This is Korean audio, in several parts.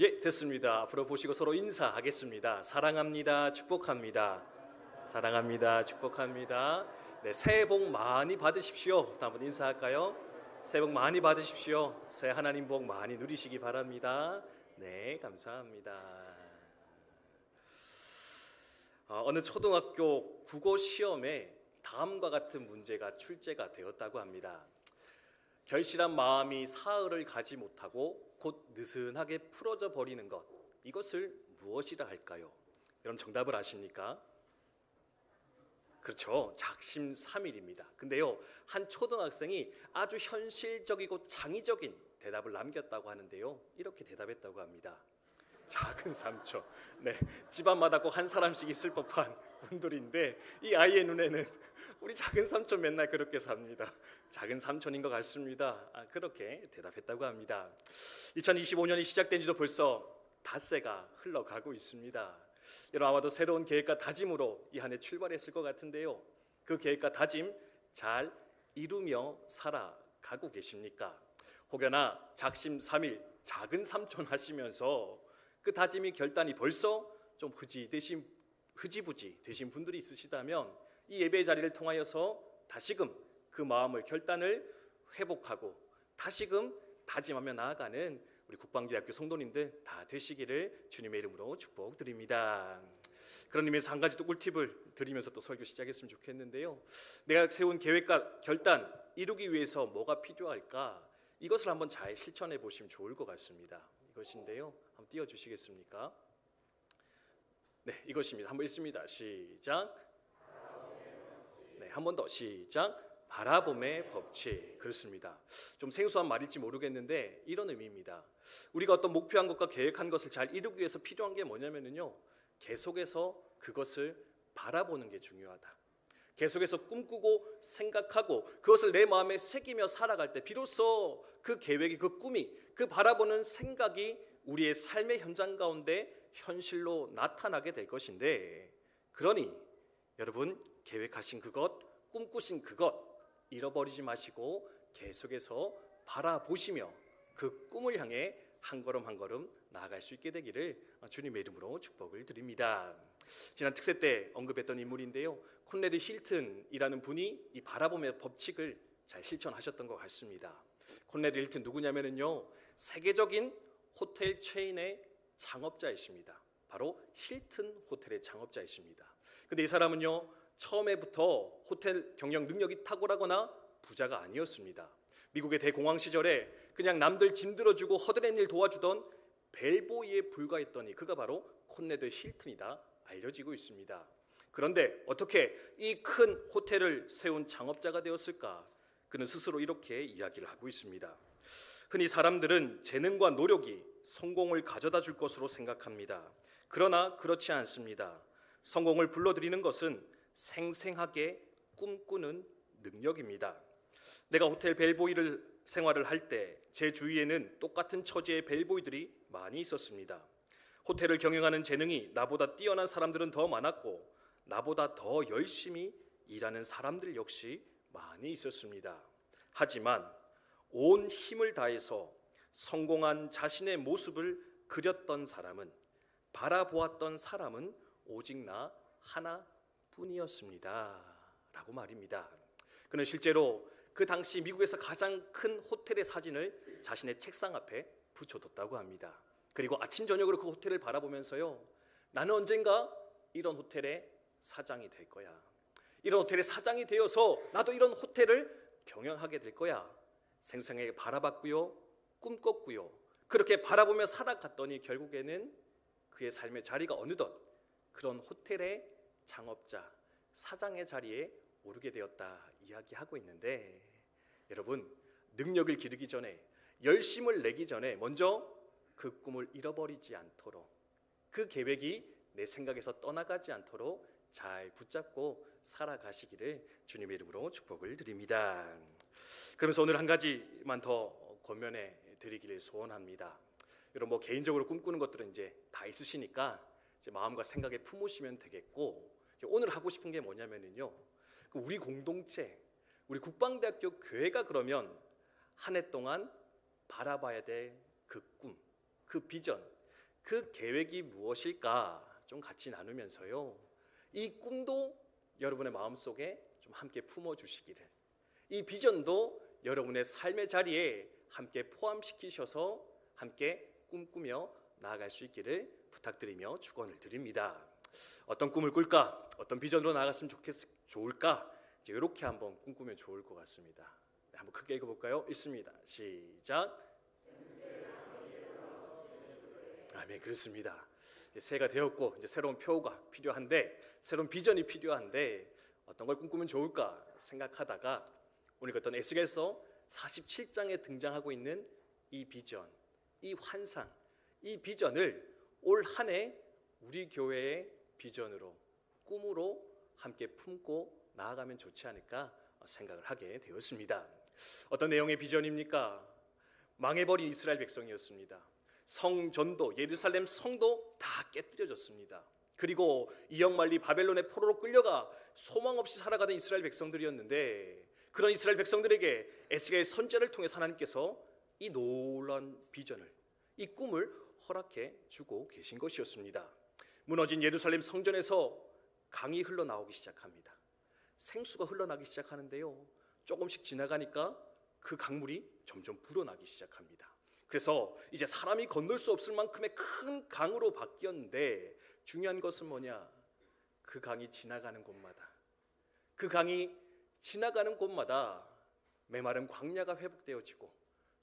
예, 됐습니다. 앞으로 보시고 서로 인사하겠습니다. 사랑합니다. 축복합니다. 사랑합니다. 축복합니다. 네, 새해 복 많이 받으십시오. 한번 인사할까요? 새해 복 많이 받으십시오. 새해 하나님 복 많이 누리시기 바랍니다. 네, 감사합니다. 어느 초등학교 국어 시험에 다음과 같은 문제가 출제가 되었다고 합니다. 결실한 마음이 사흘을 가지 못하고 곧 느슨하게 풀어져 버리는 것, 이것을 무엇이라 할까요? 여러분 정답을 아십니까? 그렇죠, 작심삼일입니다. 근데요, 한 초등학생이 아주 현실적이고 창의적인 대답을 남겼다고 하는데요, 이렇게 대답했다고 합니다. 작은 삼촌. 네, 집안마다 꼭 한 사람씩 있을 법한 분들인데 이 아이의 눈에는 우리 작은 삼촌 맨날 그렇게 삽니다. 작은 삼촌인 것 같습니다. 그렇게 대답했다고 합니다. 2025년이 시작된 지도 벌써 닷새가 흘러가고 있습니다. 여러분 아마도 새로운 계획과 다짐으로 이 한 해 출발했을 것 같은데요, 그 계획과 다짐 잘 이루며 살아가고 계십니까? 혹여나 작심삼일 작은 삼촌 하시면서 그 다짐이 결단이 벌써 좀 흐지부지 되신 분들이 있으시다면 이 예배 자리를 통하여서 다시금 그 마음을 결단을 회복하고 다시금 다짐하며 나아가는 우리 국방대학교 성도님들 다 되시기를 주님의 이름으로 축복드립니다. 그런 의미에서 한 가지 또 꿀팁을 드리면서 또 설교 시작했으면 좋겠는데요, 내가 세운 계획과 결단 이루기 위해서 뭐가 필요할까, 이것을 한번 잘 실천해 보시면 좋을 것 같습니다. 이것인데요, 한번 띄워주시겠습니까? 네, 이것입니다. 한번 읽습니다. 시작. 네, 한 번 더 시작. 바라봄의 법칙. 그렇습니다. 좀 생소한 말일지 모르겠는데 이런 의미입니다. 우리가 어떤 목표한 것과 계획한 것을 잘 이루기 위해서 필요한 게 뭐냐면요, 계속해서 그것을 바라보는 게 중요하다. 계속해서 꿈꾸고 생각하고 그것을 내 마음에 새기며 살아갈 때 비로소 그 계획이, 그 꿈이, 그 바라보는 생각이 우리의 삶의 현장 가운데 현실로 나타나게 될 것인데, 그러니 여러분 계획하신 그것, 꿈꾸신 그것 잃어버리지 마시고 계속해서 바라보시며 그 꿈을 향해 한 걸음 한 걸음 나아갈 수 있게 되기를 주님의 이름으로 축복을 드립니다. 지난 특세 때 언급했던 인물인데요, 콘레드 힐튼이라는 분이 이 바라봄의 법칙을 잘 실천하셨던 것 같습니다. 콘레드 힐튼 누구냐면요, 세계적인 호텔 체인의 창업자이십니다. 바로 힐튼 호텔의 창업자이십니다. 근데 이 사람은요, 처음에부터 호텔 경영 능력이 탁월하거나 부자가 아니었습니다. 미국의 대공황 시절에 그냥 남들 짐 들어주고 허드렛 일 도와주던 벨보이에 불과했더니 그가 바로 콘레드 힐튼이다 알려지고 있습니다. 그런데 어떻게 이 큰 호텔을 세운 창업자가 되었을까? 그는 스스로 이렇게 이야기를 하고 있습니다. 흔히 사람들은 재능과 노력이 성공을 가져다 줄 것으로 생각합니다. 그러나 그렇지 않습니다. 성공을 불러들이는 것은 생생하게 꿈꾸는 능력입니다. 내가 호텔 벨보이를 생활을 할 때 제 주위에는 똑같은 처지의 벨보이들이 많이 있었습니다. 호텔을 경영하는 재능이 나보다 뛰어난 사람들은 더 많았고 나보다 더 열심히 일하는 사람들 역시 많이 있었습니다. 하지만 온 힘을 다해서 성공한 자신의 모습을 그렸던 사람은, 바라보았던 사람은 오직 나 하나뿐이었습니다 라고 말입니다. 그는 실제로 그 당시 미국에서 가장 큰 호텔의 사진을 자신의 책상 앞에 붙여뒀다고 합니다. 그리고 아침 저녁으로 그 호텔을 바라보면서요, 나는 언젠가 이런 호텔의 사장이 될 거야, 이런 호텔의 사장이 되어서 나도 이런 호텔을 경영하게 될 거야, 생생하게 바라봤고요, 꿈꿨고요, 그렇게 바라보며 살아갔더니 결국에는 그의 삶의 자리가 어느덧 그런 호텔의 창업자, 사장의 자리에 오르게 되었다 이야기하고 있는데, 여러분 능력을 기르기 전에, 열심을 내기 전에 먼저 그 꿈을 잃어버리지 않도록, 그 계획이 내 생각에서 떠나가지 않도록 잘 붙잡고 살아가시기를 주님의 이름으로 축복을 드립니다. 그러면서 오늘 한 가지만 더 권면해 드리기를 소원합니다. 여러분 개인적으로 꿈꾸는 것들은 이제 다 있으시니까 이제 마음과 생각에 품으시면 되겠고, 오늘 하고 싶은 게 뭐냐면요, 우리 공동체, 우리 국방대학교 교회가 그러면 한 해 동안 바라봐야 될 그 꿈, 그 비전, 그 계획이 무엇일까 좀 같이 나누면서요, 이 꿈도 여러분의 마음속에 좀 함께 품어주시기를, 이 비전도 여러분의 삶의 자리에 함께 포함시키셔서 함께 꿈꾸며 나아갈 수 있기를 부탁드리며 축원을 드립니다. 어떤 꿈을 꿀까? 어떤 비전으로 나아갔으면 좋을까? 이제 이렇게 한번 꿈꾸면 좋을 것 같습니다. 네, 한번 크게 읽어볼까요? 읽습니다. 시작. 아멘. 그렇습니다. 이제 새해가 되었고 이제 새로운 표가 필요한데, 새로운 비전이 필요한데 어떤 걸 꿈꾸면 좋을까 생각하다가 오늘 어떤 에스겔서 47장에 등장하고 있는 이 비전, 이 환상, 이 비전을 올 한 해 우리 교회의 비전으로, 꿈으로 함께 품고 나아가면 좋지 않을까 생각을 하게 되었습니다. 어떤 내용의 비전입니까? 망해버린 이스라엘 백성이었습니다. 성전도, 예루살렘 성도 다 깨뜨려졌습니다. 그리고 이역만리 바벨론의 포로로 끌려가 소망 없이 살아가던 이스라엘 백성들이었는데, 그런 이스라엘 백성들에게 에스겔 선지자를 통해서 하나님께서 이 놀라운 비전을, 이 꿈을 허락해 주고 계신 것이었습니다. 무너진 예루살렘 성전에서 강이 흘러나오기 시작합니다. 생수가 흘러나기 시작하는데요, 조금씩 지나가니까 그 강물이 점점 불어나기 시작합니다. 그래서 이제 사람이 건널 수 없을 만큼의 큰 강으로 바뀌었는데, 중요한 것은 뭐냐? 그 강이 지나가는 곳마다, 그 강이 지나가는 곳마다 메마른 광야가 회복되어지고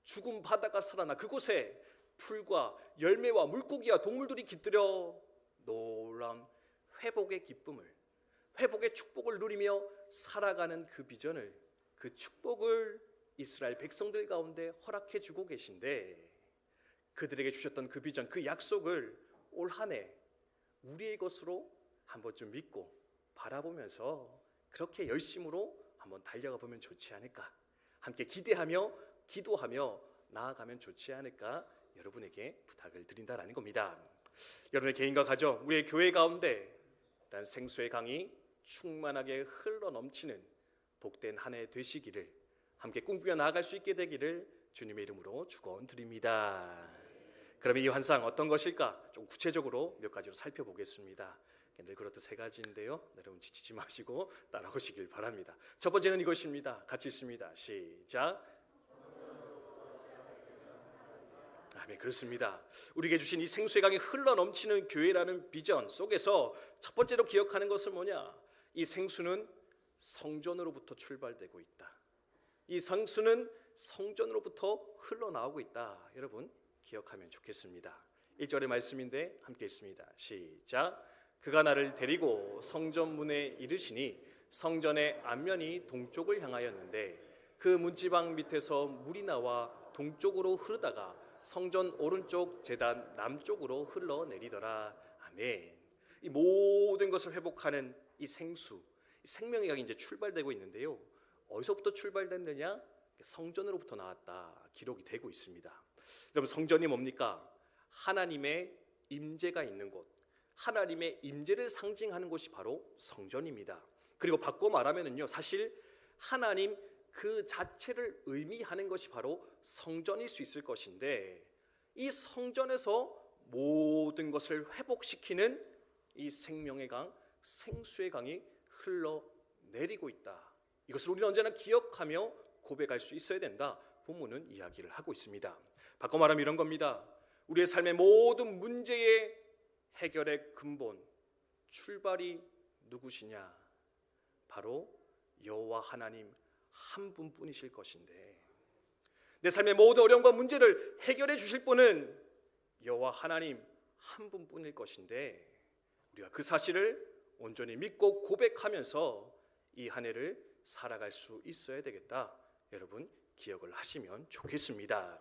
죽은 바다가 살아나 그곳에 풀과 열매와 물고기와 동물들이 깃들여 놀라운 회복의 기쁨을, 회복의 축복을 누리며 살아가는 그 비전을, 그 축복을 이스라엘 백성들 가운데 허락해 주고 계신데, 그들에게 주셨던 그 비전, 그 약속을 올 한 해 우리의 것으로 한번 좀 믿고 바라보면서 그렇게 열심으로 한번 달려가 보면 좋지 않을까, 함께 기대하며 기도하며 나아가면 좋지 않을까 여러분에게 부탁을 드린다라는 겁니다. 여러분의 개인과 가정, 우리의 교회 가운데 난 생수의 강이 충만하게 흘러넘치는 복된 한 해 되시기를, 함께 꿈꾸며 나아갈 수 있게 되기를 주님의 이름으로 축원드립니다. 그러면 이 환상 어떤 것일까? 좀 구체적으로 몇 가지로 살펴보겠습니다. 늘 그렇듯 세 가지인데요, 여러분 지치지 마시고 따라오시길 바랍니다. 첫 번째는 이것입니다. 같이 읽습니다. 시작. 아멘. 그렇습니다. 우리에게 주신 이 생수의 강이 흘러넘치는 교회라는 비전 속에서 첫 번째로 기억하는 것은 뭐냐? 이 생수는 성전으로부터 출발되고 있다. 이 생수는 성전으로부터 흘러나오고 있다. 여러분 기억하면 좋겠습니다. 1절의 말씀인데 함께 읽습니다. 시작. 그가 나를 데리고 성전 문에 이르시니 성전의 앞면이 동쪽을 향하였는데 그 문지방 밑에서 물이 나와 동쪽으로 흐르다가 성전 오른쪽 제단 남쪽으로 흘러내리더라. 아멘. 이 모든 것을 회복하는 이 생수, 이 생명의 강이 이제 출발되고 있는데요, 어디서부터 출발됐느냐? 성전으로부터 나왔다 기록이 되고 있습니다. 여러분, 성전이 뭡니까? 하나님의 임재가 있는 곳, 하나님의 임재를 상징하는 곳이 바로 성전입니다. 그리고 바꿔 말하면은요, 사실 하나님 그 자체를 의미하는 것이 바로 성전일 수 있을 것인데, 이 성전에서 모든 것을 회복시키는 이 생명의 강, 생수의 강이 흘러내리고 있다. 이것을 우리는 언제나 기억하며 고백할 수 있어야 된다. 본문은 이야기를 하고 있습니다. 바꿔 말하면 이런 겁니다. 우리의 삶의 모든 문제의 해결의 근본, 출발이 누구시냐? 바로 여호와 하나님 한 분뿐이실 것인데, 내 삶의 모든 어려움과 문제를 해결해 주실 분은 여호와 하나님 한 분뿐일 것인데, 우리가 그 사실을 온전히 믿고 고백하면서 이 한 해를 살아갈 수 있어야 되겠다. 여러분 기억을 하시면 좋겠습니다.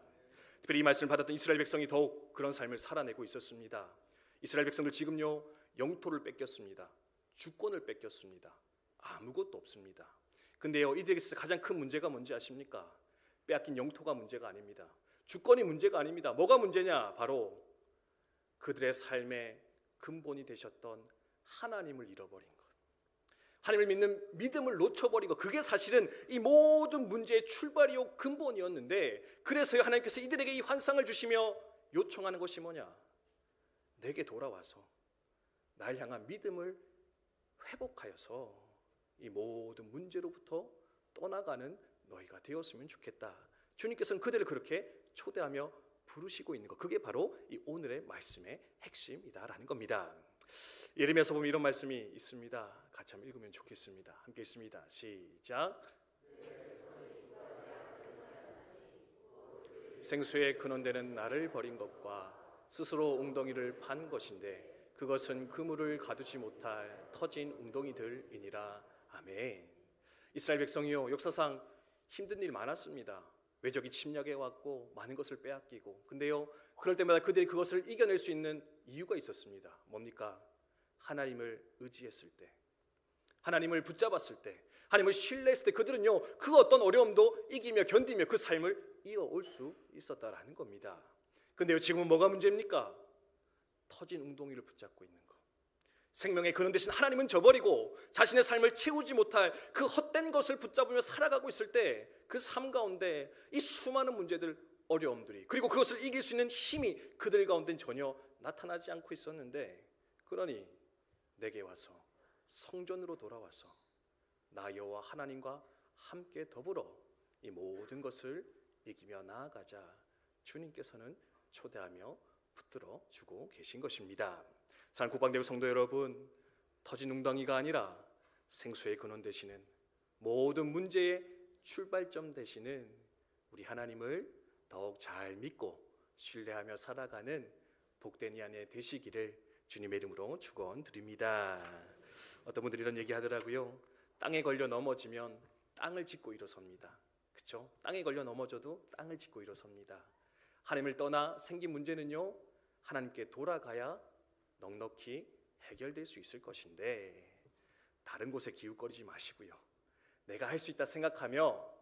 특별히 이 말씀을 받았던 이스라엘 백성이 더욱 그런 삶을 살아내고 있었습니다. 이스라엘 백성들 지금요, 영토를 뺏겼습니다. 주권을 뺏겼습니다. 아무것도 없습니다. 근데요, 이들에게 있어서 가장 큰 문제가 뭔지 아십니까? 빼앗긴 영토가 문제가 아닙니다. 주권이 문제가 아닙니다. 뭐가 문제냐? 바로 그들의 삶의 근본이 되셨던 하나님을 잃어버린 것, 하나님을 믿는 믿음을 놓쳐버리고, 그게 사실은 이 모든 문제의 출발이요 근본이었는데, 그래서요 하나님께서 이들에게 이 환상을 주시며 요청하는 것이 뭐냐? 내게 돌아와서 날 향한 믿음을 회복하여서 이 모든 문제로부터 떠나가는 너희가 되었으면 좋겠다. 주님께서는 그들을 그렇게 초대하며 부르시고 있는 것, 그게 바로 이 오늘의 말씀의 핵심이다라는 겁니다. 예레미야서 보면 이런 말씀이 있습니다. 같이 한번 읽으면 좋겠습니다. 함께 읽습니다. 시작. 생수의 근원되는 나를 버린 것과 스스로 웅덩이를 판 것인데 그것은 그물을 가두지 못할 터진 웅덩이들이니라. 아멘. 이스라엘 백성이요, 역사상 힘든 일 많았습니다. 외적이 침략해 왔고 많은 것을 빼앗기고, 근데요, 그럴 때마다 그들이 그것을 이겨낼 수 있는 이유가 있었습니다. 뭡니까? 하나님을 의지했을 때, 하나님을 붙잡았을 때, 하나님을 신뢰했을 때 그들은요, 그 어떤 어려움도 이기며 견디며 그 삶을 이어올 수 있었다라는 겁니다. 근데요, 지금은 뭐가 문제입니까? 터진 웅덩이를 붙잡고 있는 것. 생명의 근원 대신 하나님은 저버리고 자신의 삶을 채우지 못할 그 헛된 것을 붙잡으며 살아가고 있을 때 그 삶 가운데 이 수많은 문제들, 어려움들이, 그리고 그것을 이길 수 있는 힘이 그들 가운데는 전혀 나타나지 않고 있었는데, 그러니 내게 와서, 성전으로 돌아와서 나 여호와 하나님과 함께 더불어 이 모든 것을 이기며 나아가자, 주님께서는 초대하며 붙들어 주고 계신 것입니다. 사랑하는 국방대회 성도 여러분, 터진 웅덩이가 아니라 생수의 근원 되시는, 모든 문제의 출발점 되시는 우리 하나님을 더욱 잘 믿고 신뢰하며 살아가는 복된 이 안에 되시기를 주님의 이름으로 축원드립니다. 어떤 분들이 이런 얘기 하더라고요. 땅에 걸려 넘어지면 땅을 짚고 일어섭니다. 그렇죠? 땅에 걸려 넘어져도 땅을 짚고 일어섭니다. 하나님을 떠나 생긴 문제는요, 하나님께 돌아가야 넉넉히 해결될 수 있을 것인데, 다른 곳에 기웃거리지 마시고요, 내가 할 수 있다 생각하며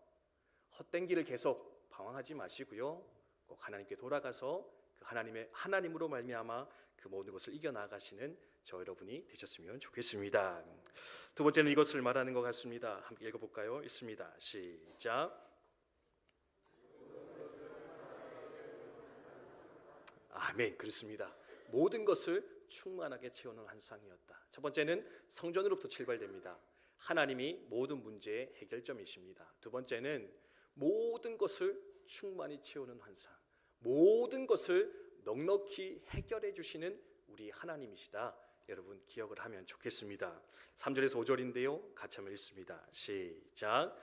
헛된 길을 계속 방황하지 마시고요, 꼭 하나님께 돌아가서 그 하나님으로 말미암아 그 모든 것을 이겨나가시는 저 여러분이 되셨으면 좋겠습니다. 두 번째는 이것을 말하는 것 같습니다. 함께 읽어볼까요? 읽습니다. 시작. 아멘. 그렇습니다. 모든 것을 충만하게 채우는 환상이었다. 첫 번째는 성전으로부터 출발됩니다. 하나님이 모든 문제의 해결점이십니다. 두 번째는 모든 것을 충만히 채우는 환상, 모든 것을 넉넉히 해결해 주시는 우리 하나님이시다. 여러분 기억을 하면 좋겠습니다. 3절에서 5절인데요, 같이 한번 읽습니다. 시작.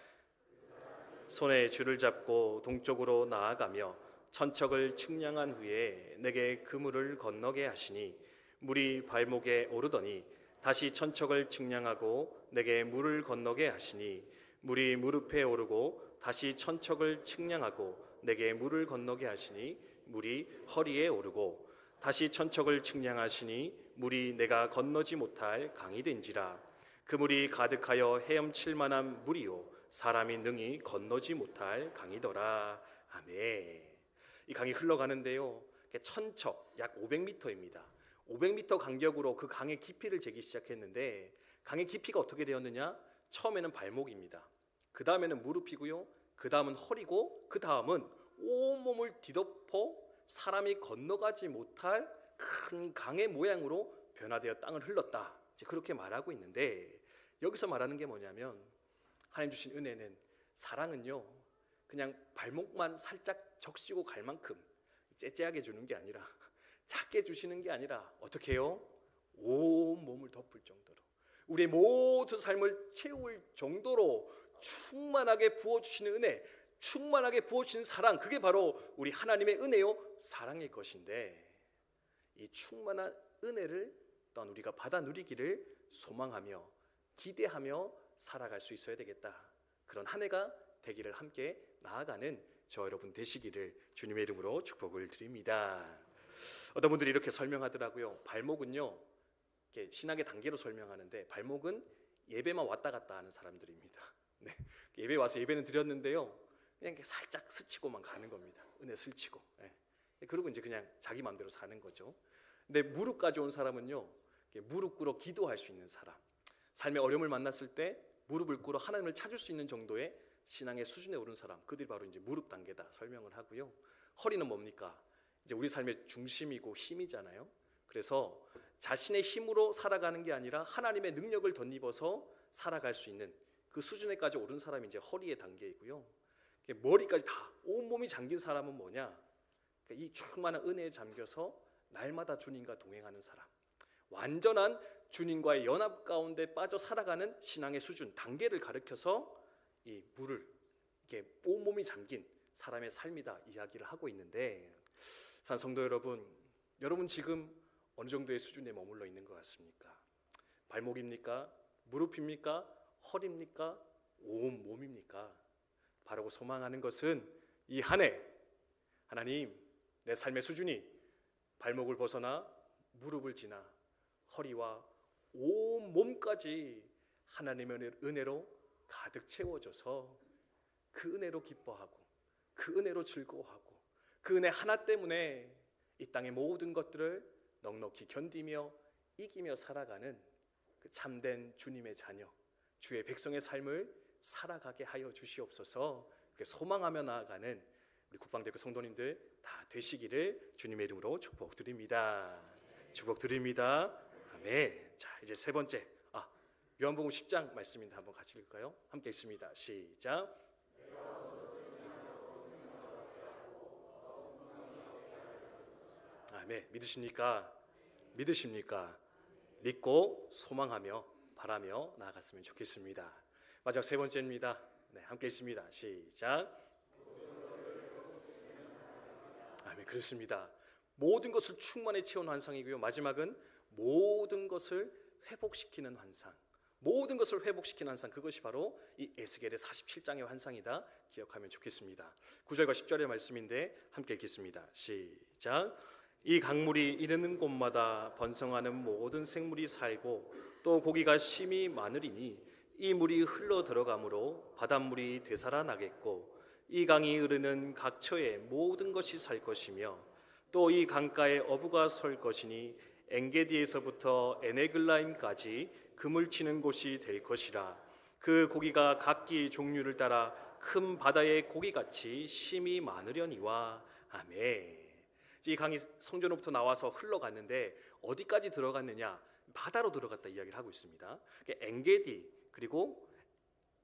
손에 줄을 잡고 동쪽으로 나아가며 천척을 측량한 후에 내게 그물을 건너게 하시니 물이 발목에 오르더니 다시 천척을 측량하고 내게 물을 건너게 하시니 물이 무릎에 오르고 다시 천척을 측량하고 내게 물을 건너게 하시니 물이 허리에 오르고 다시 천척을 측량하시니 물이 내가 건너지 못할 강이 된지라. 그 물이 가득하여 헤엄칠 만한 물이요 사람이 능히 건너지 못할 강이더라. 아멘. 이 강이 흘러가는데요, 천척, 약 500m입니다. 500m 간격으로 그 강의 깊이를 재기 시작했는데, 강의 깊이가 어떻게 되었느냐? 처음에는 발목입니다. 그 다음에는 무릎이고요, 그 다음은 허리고, 그 다음은 온몸을 뒤덮어 사람이 건너가지 못할 큰 강의 모양으로 변화되어 땅을 흘렀다, 이제 그렇게 말하고 있는데, 여기서 말하는 게 뭐냐면, 하나님 주신 은혜는, 사랑은요, 그냥 발목만 살짝 적시고 갈 만큼 째째하게 주는 게 아니라, 작게 주시는 게 아니라 어떻게 해요? 온 몸을 덮을 정도로, 우리의 모든 삶을 채울 정도로 충만하게 부어주시는 은혜, 충만하게 부어주시는 사랑, 그게 바로 우리 하나님의 은혜요 사랑일 것인데, 이 충만한 은혜를 또한 우리가 받아 누리기를 소망하며 기대하며 살아갈 수 있어야 되겠다. 그런 한 해가 되기를 함께 나아가는 저 여러분 되시기를 주님의 이름으로 축복을 드립니다. 어떤 분들이 이렇게 설명하더라고요. 발목은요, 이렇게 신학의 단계로 설명하는데, 발목은 예배만 왔다 갔다 하는 사람들입니다. 네, 예배 와서 예배는 드렸는데요, 그냥 이렇게 살짝 스치고만 가는 겁니다. 은혜 스치고. 네. 그리고 이제 그냥 자기 마음대로 사는 거죠. 근데 무릎까지 온 사람은요, 무릎 꿇어 기도할 수 있는 사람, 삶의 어려움을 만났을 때 무릎을 꿇어 하나님을 찾을 수 있는 정도의 신앙의 수준에 오른 사람, 그들이 바로 이제 무릎 단계다 설명을 하고요. 허리는 뭡니까? 이제 우리 삶의 중심이고 힘이잖아요. 그래서 자신의 힘으로 살아가는 게 아니라 하나님의 능력을 덧입어서 살아갈 수 있는 그 수준에까지 오른 사람이 이제 허리의 단계이고요. 머리까지 다 온몸이 잠긴 사람은 뭐냐? 이 충만한 은혜에 잠겨서 날마다 주님과 동행하는 사람, 완전한 주님과의 연합 가운데 빠져 살아가는 신앙의 수준, 단계를 가리켜서 이 물을 이렇게 온몸이 잠긴 사람의 삶이다 이야기를 하고 있는데, 사랑하는 성도 여러분, 여러분 지금 어느 정도의 수준에 머물러 있는 것 같습니까? 발목입니까? 무릎입니까? 허리입니까? 온 몸입니까? 바라고 소망하는 것은 이 한 해 하나님, 내 삶의 수준이 발목을 벗어나 무릎을 지나 허리와 온 몸까지 하나님의 은혜로 가득 채워져서 그 은혜로 기뻐하고 그 은혜로 즐거워하고 그 은혜 하나 때문에 이 땅의 모든 것들을 넉넉히 견디며 이기며 살아가는 그 참된 주님의 자녀, 주의 백성의 삶을 살아가게 하여 주시옵소서. 그렇게 소망하며 나아가는 우리 국방대교 성도님들 다 되시기를 주님의 이름으로 축복드립니다. 축복드립니다. 아멘. 자, 이제 세 번째, 요한복음 10장 말씀인데 한번 같이 읽을까요? 함께 읽습니다. 시작. 아멘. 믿으십니까? 믿으십니까? 믿고 소망하며 바라며 나아갔으면 좋겠습니다. 마지막 세 번째입니다. 네, 함께 읽습니다. 시작. 아멘. 그렇습니다. 모든 것을 충만히 채운 환상이고요. 마지막은 모든 것을 회복시키는 환상. 모든 것을 회복시키는 환상, 그것이 바로 이 에스겔의 47장의 환상이다 기억하면 좋겠습니다. 9절과 10절의 말씀인데 함께 읽겠습니다. 시작. 이 강물이 이르는 곳마다 번성하는 모든 생물이 살고 또 고기가 심히 많으리니 이 물이 흘러 들어가므로 바닷물이 되살아나겠고 이 강이 흐르는 각 처에 모든 것이 살 것이며 또 이 강가에 어부가 설 것이니 엔게디에서부터 에네글라임까지 그물 치는 곳이 될 것이라. 그 고기가 각기 종류를 따라 큰 바다의 고기같이 심히 많으려니와. 아멘. 이 강이 성전으로부터 나와서 흘러갔는데 어디까지 들어갔느냐? 바다로 들어갔다 이야기를 하고 있습니다. 엔게디 그리고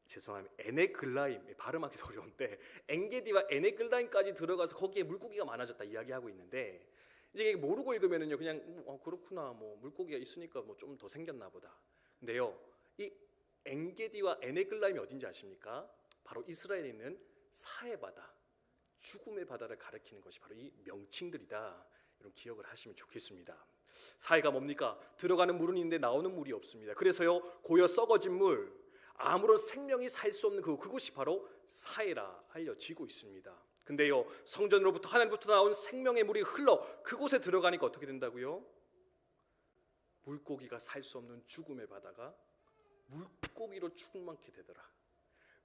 죄송합니다. 에네글라임, 발음하기도 어려운데 엔게디와 에네글라임까지 들어가서 거기에 물고기가 많아졌다 이야기하고 있는데, 이제 모르고 읽으면은요 그냥 그렇구나, 뭐 물고기가 있으니까 뭐 좀 더 생겼나 보다. 근데요, 이 엔게디와 에네글라임이 어딘지 아십니까? 바로 이스라엘에 있는 사해 바다, 죽음의 바다를 가리키는 것이 바로 이 명칭들이다. 이런 기억을 하시면 좋겠습니다. 사해가 뭡니까? 들어가는 물은 있는데 나오는 물이 없습니다. 그래서요 고여 썩어진 물, 아무런 생명이 살 수 없는 그곳이 바로 사해라 알려지고 있습니다. 근데요 성전으로부터 하나님부터 나온 생명의 물이 흘러 그곳에 들어가니까 어떻게 된다고요? 물고기가 살 수 없는 죽음의 바다가 물고기로 충만케 되더라.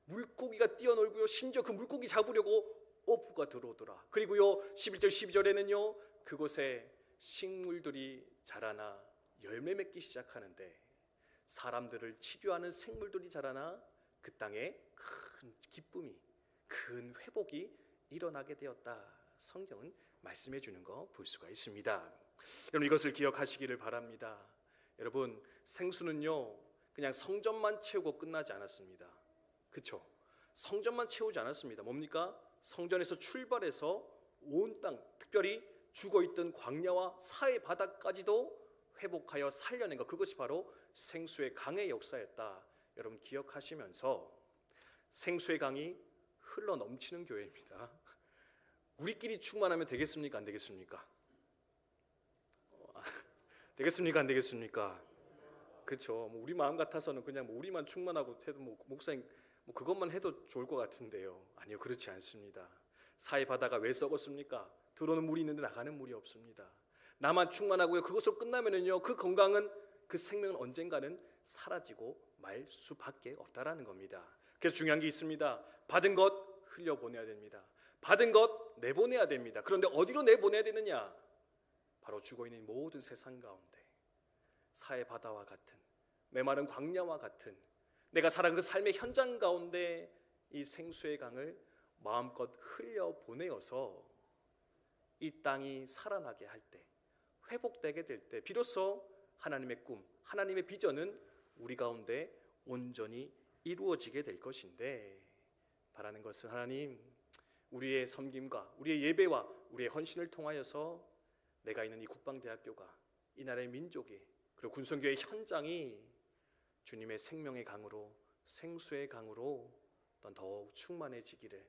물고기가 뛰어놀고요, 심지어 그 물고기 잡으려고 어부가 들어오더라. 그리고요 11절 12절에는요 그곳에 식물들이 자라나 열매 맺기 시작하는데 사람들을 치료하는 생물들이 자라나 그 땅에 큰 기쁨이, 큰 회복이 일어나게 되었다. 성경은 말씀해 주는 거 볼 수가 있습니다. 여러분 이것을 기억하시기를 바랍니다. 여러분 생수는요 그냥 성전만 채우고 끝나지 않았습니다. 그렇죠? 성전만 채우지 않았습니다. 뭡니까? 성전에서 출발해서 온 땅, 특별히 죽어있던 광야와 사해 바다까지도 회복하여 살려낸 것, 그것이 바로 생수의 강의 역사였다. 여러분 기억하시면서 생수의 강이 흘러 넘치는 교회입니다. 우리끼리 충만하면 되겠습니까? 안 되겠습니까? 되겠습니까? 안 되겠습니까? 그렇죠. 뭐 우리 마음 같아서는 그냥 뭐 우리만 충만하고 해도 뭐 목사님 뭐 그것만 해도 좋을 것 같은데요. 아니요, 그렇지 않습니다. 사해 바다가 왜 썩었습니까? 들어오는 물이 있는데 나가는 물이 없습니다. 나만 충만하고요 그것으로 끝나면은요 그 건강은, 그 생명은 언젠가는 사라지고 말 수밖에 없다라는 겁니다. 그래서 중요한 게 있습니다. 받은 것 흘려보내야 됩니다. 받은 것 내보내야 됩니다. 그런데 어디로 내보내야 되느냐? 바로 죽어있는 모든 세상 가운데 사해 바다와 같은, 메마른 광야와 같은 내가 살아간 그 삶의 현장 가운데 이 생수의 강을 마음껏 흘려보내어서 이 땅이 살아나게 할 때, 회복되게 될 때 비로소 하나님의 꿈, 하나님의 비전은 우리 가운데 온전히 이루어지게 될 것인데, 바라는 것은 하나님, 우리의 섬김과 우리의 예배와 우리의 헌신을 통하여서 내가 있는 이 국방대학교가, 이 나라의 민족이, 그리고 군성교회 현장이 주님의 생명의 강으로, 생수의 강으로 더욱 충만해지기를,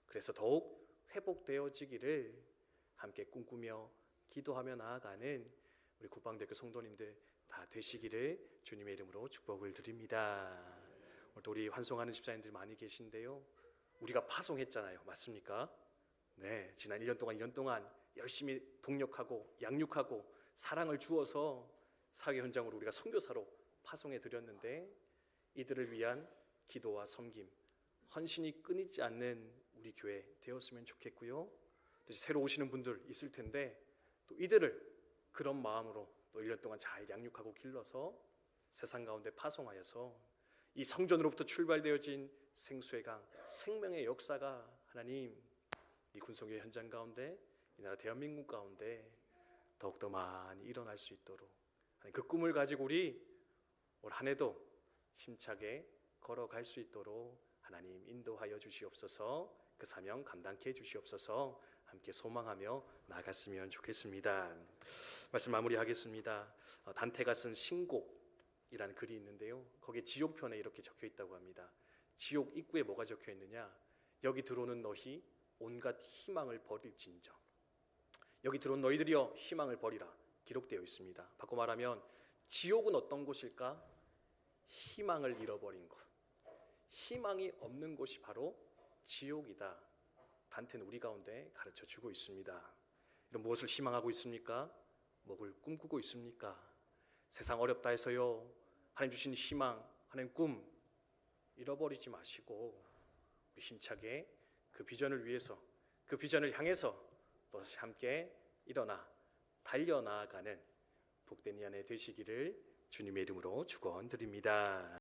그래서 더욱 회복되어지기를 함께 꿈꾸며 기도하며 나아가는 우리 국방대학교 성도님들 다 되시기를 주님의 이름으로 축복을 드립니다. 오늘도 우리 환송하는 집사님들 많이 계신데요, 우리가 파송했잖아요. 맞습니까? 네, 지난 1년 동안 열심히 동력하고 양육하고 사랑을 주어서 사회 현장으로 우리가 선교사로 파송해 드렸는데, 이들을 위한 기도와 섬김, 헌신이 끊이지 않는 우리 교회 되었으면 좋겠고요. 또 새로 오시는 분들 있을 텐데, 또 이들을 그런 마음으로 또 1년 동안 잘 양육하고 길러서 세상 가운데 파송하여서 이 성전으로부터 출발되어진 생수의 강, 생명의 역사가 하나님 이 군성교회 현장 가운데, 이 나라 대한민국 가운데 더욱더 많이 일어날 수 있도록 그 꿈을 가지고 우리 올 한 해도 힘차게 걸어갈 수 있도록 하나님 인도하여 주시옵소서. 그 사명 감당케 해 주시옵소서. 함께 소망하며 나아갔으면 좋겠습니다. 말씀 마무리하겠습니다. 단테가 쓴 신곡이라는 글이 있는데요, 거기에 지옥편에 이렇게 적혀 있다고 합니다. 지옥 입구에 뭐가 적혀 있느냐? 여기 들어오는 너희 온갖 희망을 버릴진저. 여기 들어온 너희들이여 희망을 버리라 기록되어 있습니다. 바꿔 말하면 지옥은 어떤 곳일까? 희망을 잃어버린 곳, 희망이 없는 곳이 바로 지옥이다. 단테는 우리 가운데 가르쳐 주고 있습니다. 이런 무엇을 희망하고 있습니까? 무엇을 꿈꾸고 있습니까? 세상 어렵다 해서요, 하나님 주신 희망, 하나님 꿈 잃어버리지 마시고 우리 힘차게 그 비전을 위해서, 그 비전을 향해서 또 함께 일어나 달려나가는 복된 이 한 해 되시기를 주님의 이름으로 축원드립니다.